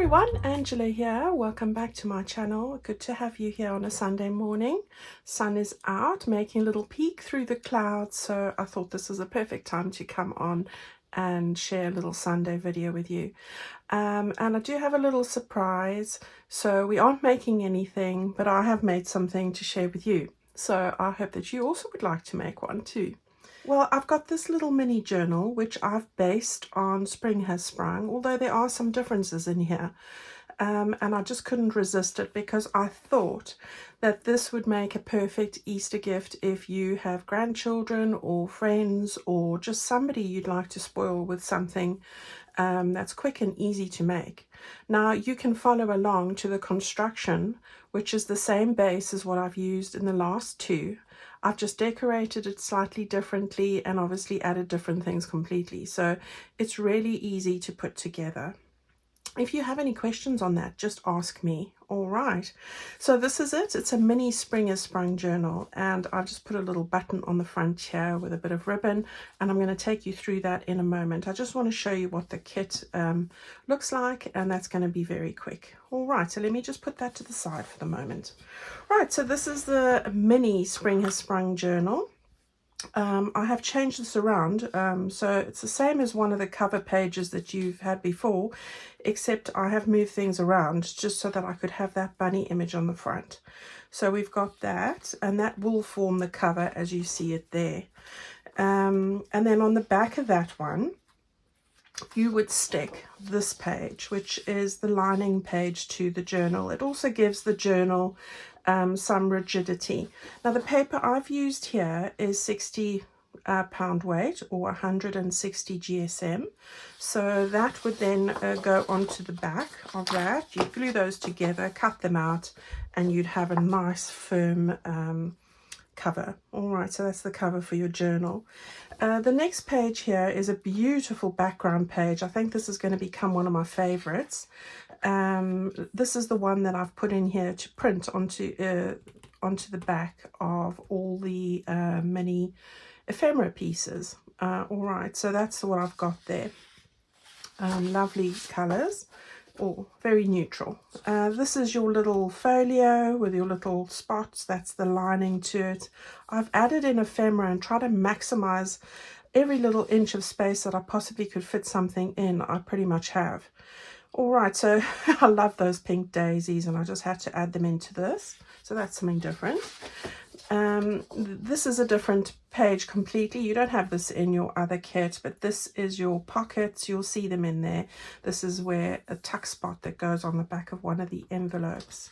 everyone, Angela here. Welcome back to my channel. Good to have you here on a Sunday morning. Sun is out, making a little peek through the clouds, so I thought this was a perfect time to come on and share a little Sunday video with you. And I do have a little surprise. So we aren't making anything, but I have made something to share with you. So I hope that you also would like to make one too. Well, I've got this little mini journal which I've based on Spring Has Sprung, although there are some differences in here. And I just couldn't resist it because I thought that this would make a perfect Easter gift if you have grandchildren or friends or just somebody you'd like to spoil with something that's quick and easy to make. Now you can follow along to the construction, which is the same base as what I've used in the last two. I've just decorated it slightly differently and obviously added different things completely. So it's really easy to put together. If you have any questions on that, just ask me. All right. So this is it. It's a mini Spring Has Sprung journal, and I've just put a little button on the front here with a bit of ribbon, and I'm going to take you through that in a moment. I just want to show you what the kit looks like, and that's going to be very quick. All right. So let me just put that to the side for the moment. Right. So this is the mini Spring Has Sprung journal. I have changed this around, so it's the same as one of the cover pages that you've had before, except I have moved things around just so that I could have that bunny image on the front. So we've got that, and that will form the cover as you see it there. And then on the back of that one, you would stick this page, which is the lining page to the journal. It also gives the journal some rigidity. Now the paper I've used here is 60 pound weight or 160 GSM. So that would then go onto the back of that. You glue those together, cut them out, and you'd have a nice firm cover. All right, so that's the cover for your journal. The next page here is a beautiful background page. I think this is going to become one of my favorites. This is the one that I've put in here to print onto the back of all the mini ephemera pieces. All right, so that's what I've got there. Lovely colors. Oh, very neutral. This is your little folio with your little spots. That's the lining to it. I've added in ephemera and try to maximize every little inch of space that I possibly could fit something in. I pretty much have. All right, so I love those pink daisies, and I just had to add them into this. So that's something different. This is a different page completely. You don't have this in your other kit, but this is your pockets. You'll see them in there. This is where a tuck spot that goes on the back of one of the envelopes.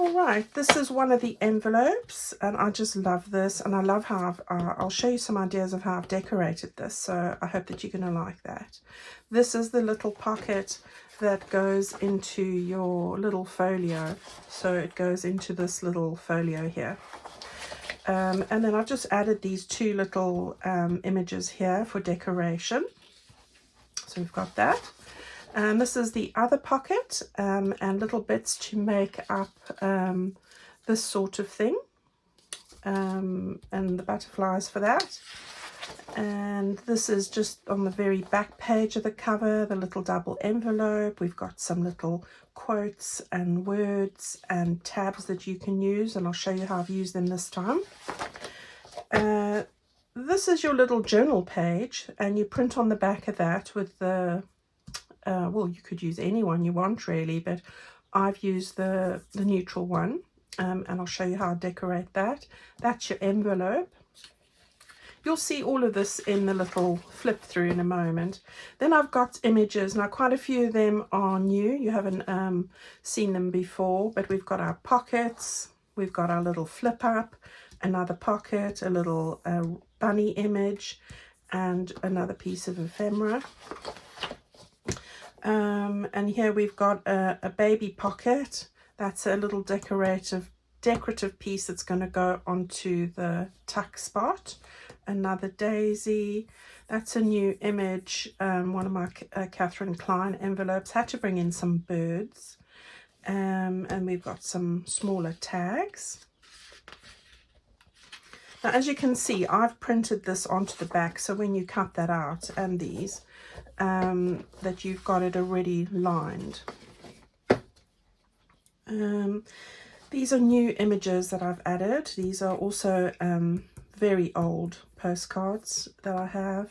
All right, this is one of the envelopes, and I just love this, and I love how I'll show you some ideas of how I've decorated this, so I hope that you're going to like that. This is the little pocket that goes into your little folio, so it goes into this little folio here. And then I've just added these two little images here for decoration. So we've got that. And this is the other pocket, and little bits to make up this sort of thing. And the butterflies for that. And this is just on the very back page of the cover, the little double envelope. We've got some little quotes and words and tabs that you can use, and I'll show you how I've used them this time. This is your little journal page, and you print on the back of that with the well, you could use any one you want really, but I've used the neutral one, and I'll show you how I decorate that. That's your envelope. You'll see all of this in the little flip through in a moment. Then I've got images. Now quite a few of them are new. You haven't seen them before, but we've got our pockets. We've got our little flip up, another pocket, a little bunny image, and another piece of ephemera. And here we've got a baby pocket. That's a little decorative piece that's going to go onto the tuck spot. Another daisy. That's a new image. One of my Catherine Klein envelopes. Had to bring in some birds. And we've got some smaller tags. Now, as you can see, I've printed this onto the back, so when you cut that out and these, that you've got it already lined. These are new images that I've added. These are also very old postcards that I have.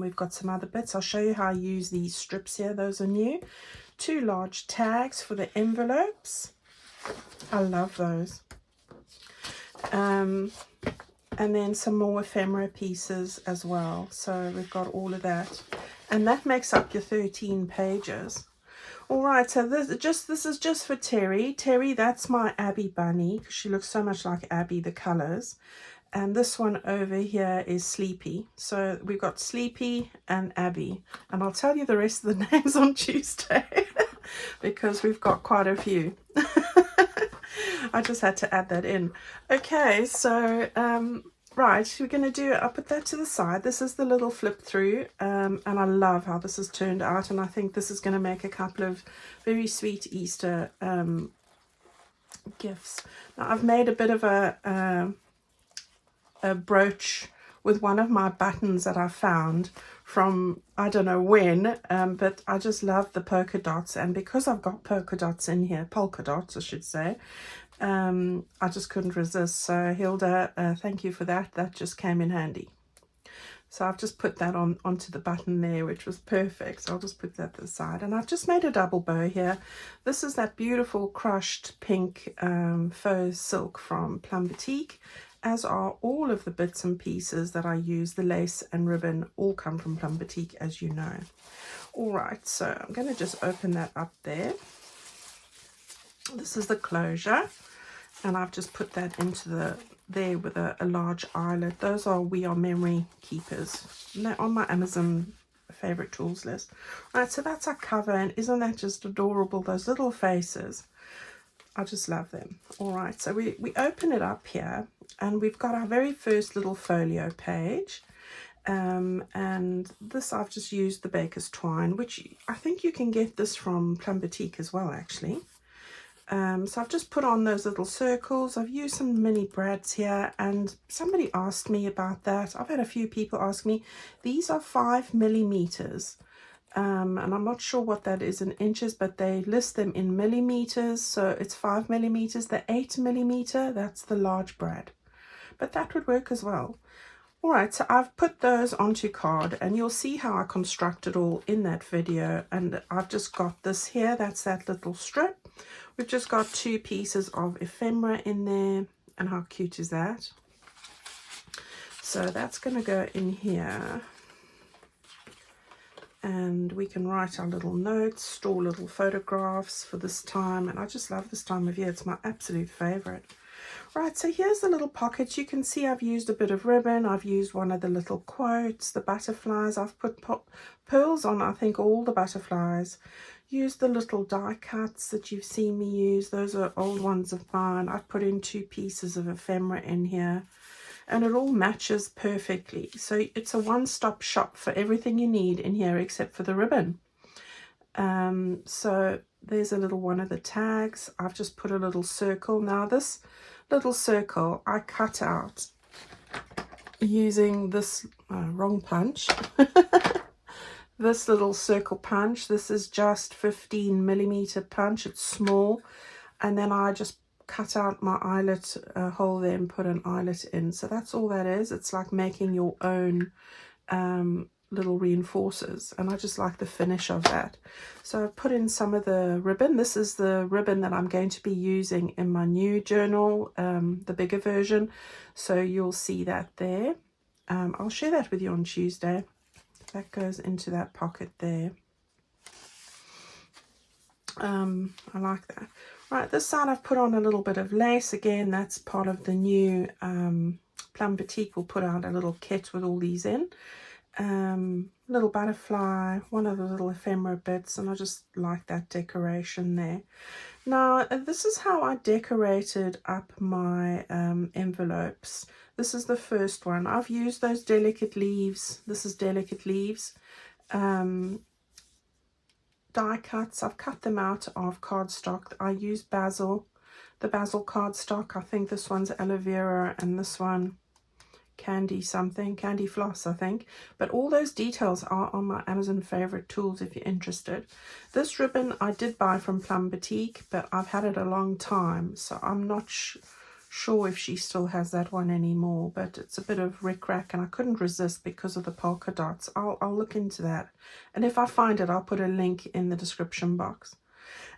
We've got some other bits. I'll show you how I use these strips here. Those are new. 2 large tags for the envelopes. I love those. And then some more ephemera pieces as well. So we've got all of that. And that makes up your 13 pages. All right, so this is just for Terry. Terry, that's my Abby bunny, because she looks so much like Abby, the colors. And this one over here is Sleepy. So we've got Sleepy and Abby. And I'll tell you the rest of the names on Tuesday, because we've got quite a few. I just had to add that in. Okay, so right, we're going to do, I'll put that to the side. This is the little flip through, and I love how this has turned out, and I think this is going to make a couple of very sweet Easter gifts. Now, I've made a bit of a brooch with one of my buttons that I found from I don't know when, but I just love the polka dots, and because I've got polka dots in here, polka dots I should say, I just couldn't resist. So Hilda, thank you for that. That just came in handy. So I've just put that onto the button there, which was perfect. So I'll just put that to the side. And I've just made a double bow here. This is that beautiful crushed pink faux silk from Plum Boutique, as are all of the bits and pieces that I use. The lace and ribbon all come from Plum Boutique, as you know. All right, so I'm going to just open that up there. This is the closure. And I've just put that into there with a large eyelet. Those are We Are Memory Keepers. And they're on my Amazon favorite tools list. All right, so that's our cover, and isn't that just adorable? Those little faces. I just love them. All right, so we open it up here, and we've got our very first little folio page. And this, I've just used the baker's twine, which I think you can get this from Plum Boutique as well, actually. So I've just put on those little circles. I've used some mini brads here, and somebody asked me about that. I've had a few people ask me. These are 5 millimeters, and I'm not sure what that is in inches, but they list them in millimeters, so it's 5 millimeters. The 8 millimeter, that's the large brad, but that would work as well. All right, so I've put those onto card, and you'll see how I construct it all in that video. And I've just got this here, that's that little strip. We've just got 2 pieces of ephemera in there, and how cute is that? So that's going to go in here, and we can write our little notes, store little photographs for this time, and I just love this time of year. It's my absolute favorite. Right, so here's the little pockets. You can see I've used a bit of ribbon. I've used one of the little quotes, the butterflies. I've put pearls on, I think, all the butterflies. Used the little die cuts that you've seen me use. Those are old ones of mine. I've put in 2 pieces of ephemera in here, and it all matches perfectly. So it's a one-stop shop for everything you need in here except for the ribbon. So there's a little one of the tags. I've just put a little circle. Now this little circle I cut out using this wrong punch. This little circle punch. This is just 15 millimeter punch. It's small, and then I just cut out my eyelet hole there and put an eyelet in. So that's all that is. It's like making your own little reinforcers, and I just like the finish of that. So I've put in some of the ribbon. This is the ribbon that I'm going to be using in my new journal, the bigger version, so you'll see that there. I'll share that with you on Tuesday. That goes into that pocket there. I like that. Right, this side I've put on a little bit of lace. Again, that's part of the new Plum Boutique will put out a little kit with all these in. Little butterfly, one of the little ephemera bits, and I just like that decoration there. Now, this is how I decorated up my envelopes. This is the first one. I've used those delicate leaves. This is delicate leaves. Die cuts. I've cut them out of cardstock. I use basil, the basil cardstock. I think this one's aloe vera and this one candy something, candy floss I think, but all those details are on my Amazon favorite tools if you're interested. This ribbon I did buy from Plum Boutique, but I've had it a long time, so I'm not sure if she still has that one anymore, but it's a bit of rick-rack and I couldn't resist because of the polka dots. I'll look into that, and if I find it I'll put a link in the description box.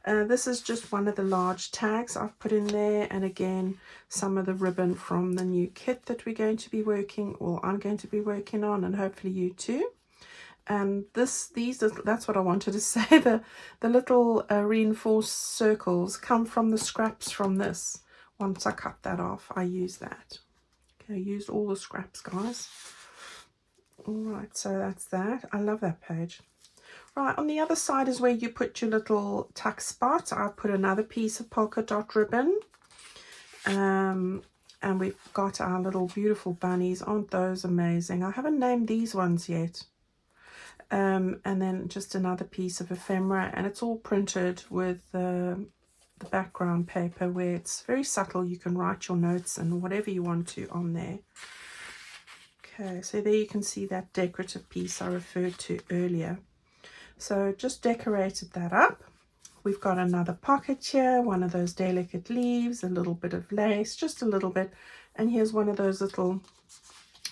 This is just one of the large tags I've put in there, and again some of the ribbon from the new kit that we're going to be working, or I'm going to be working on, and hopefully you too. And that's what I wanted to say. The little reinforced circles come from the scraps from this. Once I cut that off, I use that. Okay, I used all the scraps, guys. All right, so that's that. I love that page. Right, on the other side is where you put your little tuck spot. I've put another piece of polka dot ribbon. And we've got our little beautiful bunnies. Aren't those amazing? I haven't named these ones yet. And then just another piece of ephemera, and it's all printed with the background paper where it's very subtle. You can write your notes and whatever you want to on there. Okay, so there you can see that decorative piece I referred to earlier. So just decorated that up. We've got another pocket here, one of those delicate leaves, a little bit of lace, just a little bit. And here's one of those little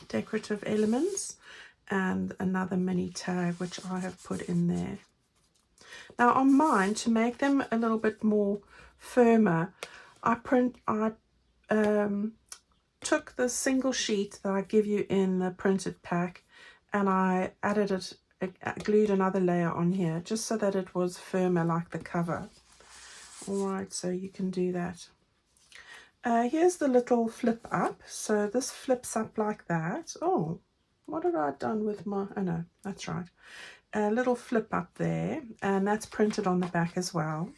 decorative elements, and another mini tag which I have put in there. Now on mine, to make them a little bit more firmer, I took the single sheet that I give you in the printed pack, and I glued another layer on here just so that it was firmer like the cover. All right, so you can do that. Here's the little flip up. So this flips up like that. Oh, what had I done with my, oh no, that's right. A little flip up there, and that's printed on the back as well.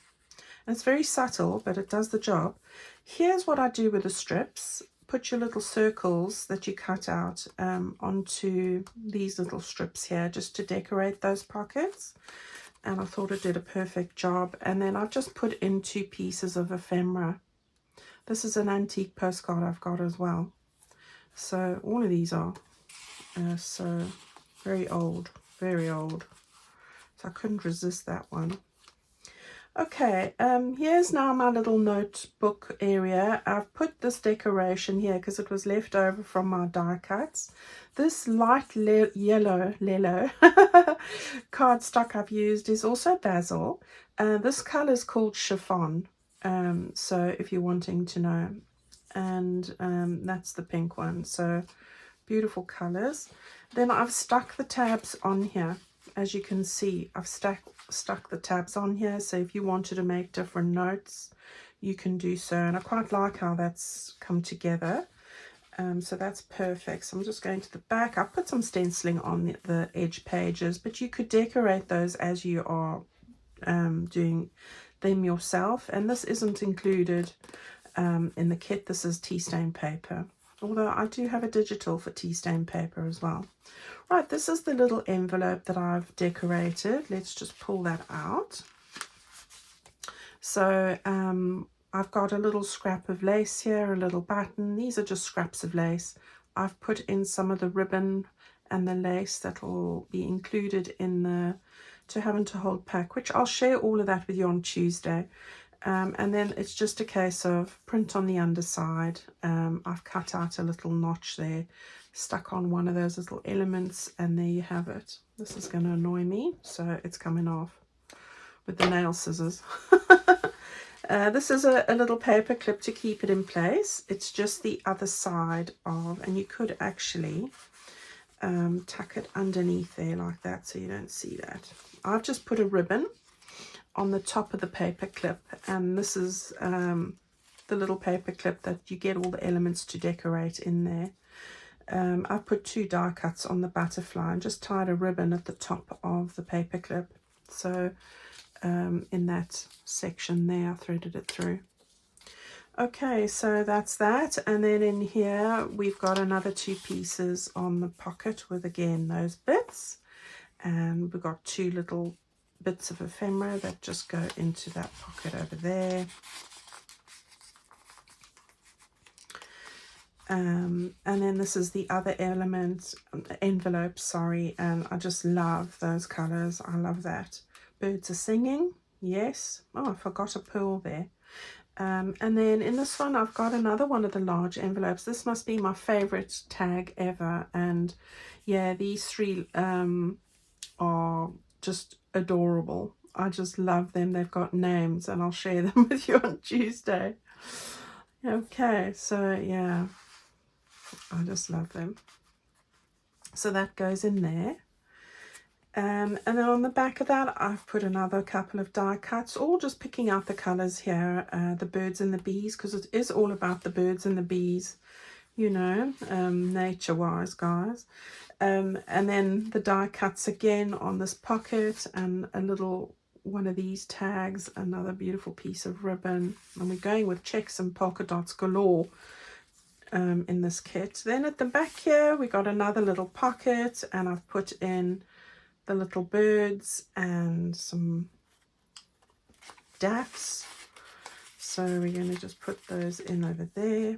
And it's very subtle, but it does the job. Here's what I do with the strips. Put your little circles that you cut out onto these little strips here, just to decorate those pockets. And I thought it did a perfect job. And then I've just put in 2 pieces of ephemera. This is an antique postcard I've got as well. So all of these are so very old, very old. So I couldn't resist that one. Okay, here's now my little notebook area. I've put this decoration here because it was left over from my die cuts. This light yellow cardstock I've used is also basil. This color is called chiffon, so if you're wanting to know. And that's the pink one, so beautiful colors. Then I've stuck the tabs on here. As you can see, I've stuck the tabs on here, so if you wanted to make different notes, you can do so. And I quite like how that's come together. So that's perfect. So I'm just going to the back. I've put some stenciling on the edge pages, but you could decorate those as you are doing them yourself. And this isn't included in the kit. This is tea stain paper, although I do have a digital for tea stain paper as well. Right, this is the little envelope that I've decorated. Let's just pull that out. So I've got a little scrap of lace here, a little button. These are just scraps of lace. I've put in some of the ribbon and the lace that will be included in the To Have and To Hold pack, which I'll share all of that with you on Tuesday. And then it's just a case of print on the underside. I've cut out a little notch there, stuck on one of those little elements, and there you have it. This is going to annoy me, so it's coming off with the nail scissors. This is a little paper clip to keep it in place. It's just the other side of, and you could actually tuck it underneath there like that so you don't see that. I've just put a ribbon on the top of the paper clip, and this is the little paper clip that you get all the elements to decorate in there. I've put 2 die cuts on the butterfly and just tied a ribbon at the top of the paper clip. So in that section there, I threaded it through. Okay, so that's that. And then in here, we've got another 2 pieces on the pocket with, again, those bits. And we've got 2 little bits of ephemera that just go into that pocket over there. And then this is the other element, envelope, sorry, and I just love those colors. I love that. Birds are singing, yes. Oh, I forgot a pearl there. And then in this one, I've got another one of the large envelopes. This must be my favorite tag ever. And yeah, these three are just adorable. I just love them. They've got names, and I'll share them with you on Tuesday. Okay, so yeah, I just love them. So that goes in there. And then on the back of that, I've put another couple of die cuts, all just picking out the colors here, the birds and the bees, because it is all about the birds and the bees, you know, nature-wise, guys. And then the die cuts again on this pocket, and a little one of these tags, another beautiful piece of ribbon. And we're going with checks and polka dots galore in this kit. Then at the back here, we got another little pocket, and I've put in the little birds and some daffs. So we're going to just put those in over there.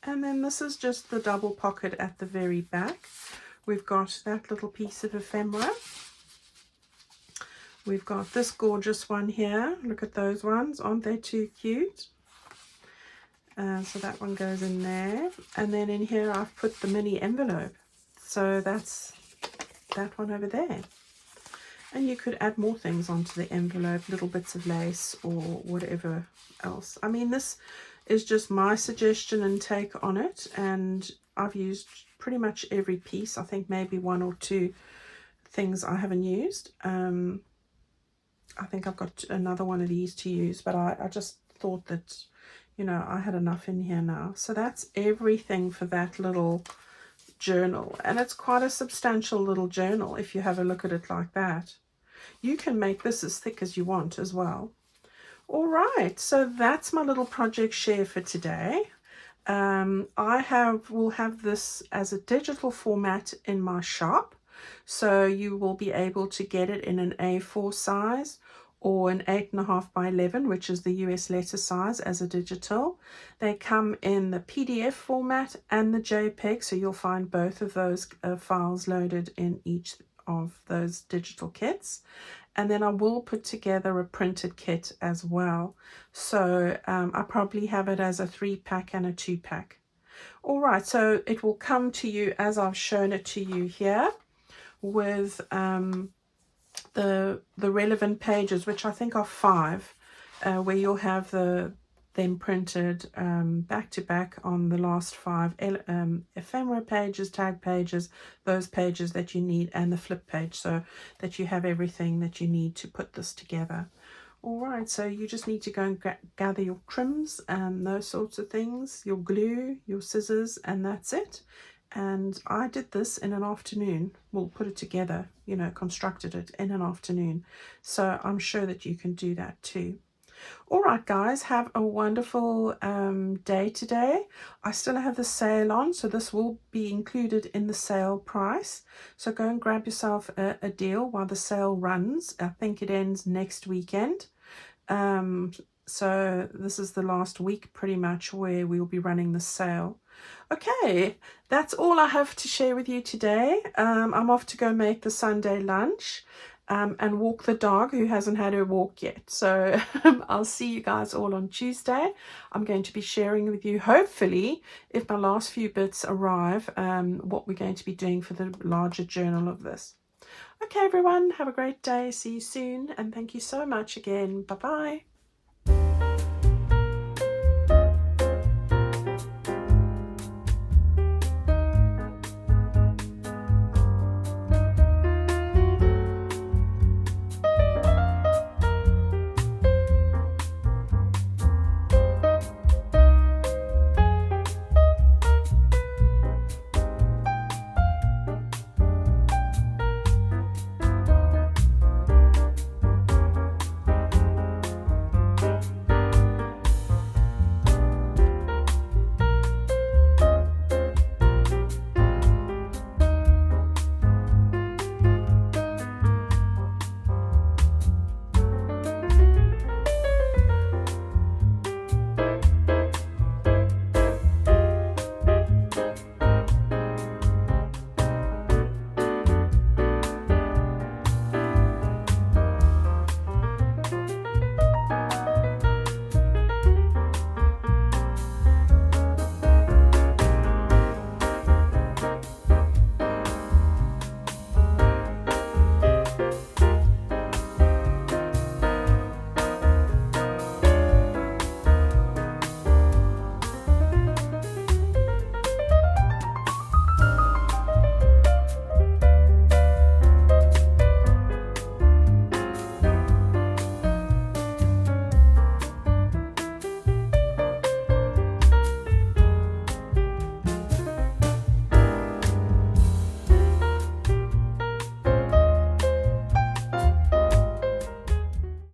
And then this is just the double pocket at the very back. We've got that little piece of ephemera. We've got this gorgeous one here. Look at those ones. Aren't they too cute? So that one goes in there. And then in here I've put the mini envelope. So that's that one over there. And you could add more things onto the envelope, little bits of lace or whatever else. I mean, this is just my suggestion and take on it, and I've used pretty much every piece. I think maybe one or two things I haven't used. I think I've got another one of these to use, but I just thought that, you know, I had enough in here now. So that's everything for that little journal, and it's quite a substantial little journal if you have a look at it like that. You can make this as thick as you want as well. All right, so that's my little project share for today. I will have this as a digital format in my shop, so you will be able to get it in an A4 size or an 8.5 by 11, which is the US letter size, as a digital. They come in the PDF format and the JPEG, so you'll find both of those files loaded in each of those digital kits. And then I will put together a printed kit as well. So I probably have it as a 3-pack and a 2-pack. All right, so it will come to you as I've shown it to you here, with the relevant pages, which I think are 5, where you'll have them printed back to back on the last 5 ephemera pages, tag pages, those pages that you need, and the flip page, so that you have everything that you need to put this together. All right, so you just need to go and gather your trims and those sorts of things, your glue, your scissors, and that's it. And I did this in an afternoon. We'll put it together, you know, constructed it in an afternoon. So I'm sure that you can do that too. All right, guys, have a wonderful day today. I still have the sale on, so this will be included in the sale price. So go and grab yourself a deal while the sale runs. I think it ends next weekend. So this is the last week pretty much where we'll be running the sale. Okay, that's all I have to share with you today. I'm off to go make the Sunday lunch and walk the dog who hasn't had her walk yet. So I'll see you guys all on Tuesday. I'm going to be sharing with you, hopefully, if my last few bits arrive, what we're going to be doing for the larger journal of this. Okay, everyone, have a great day. See you soon, and thank you so much again. Bye-bye.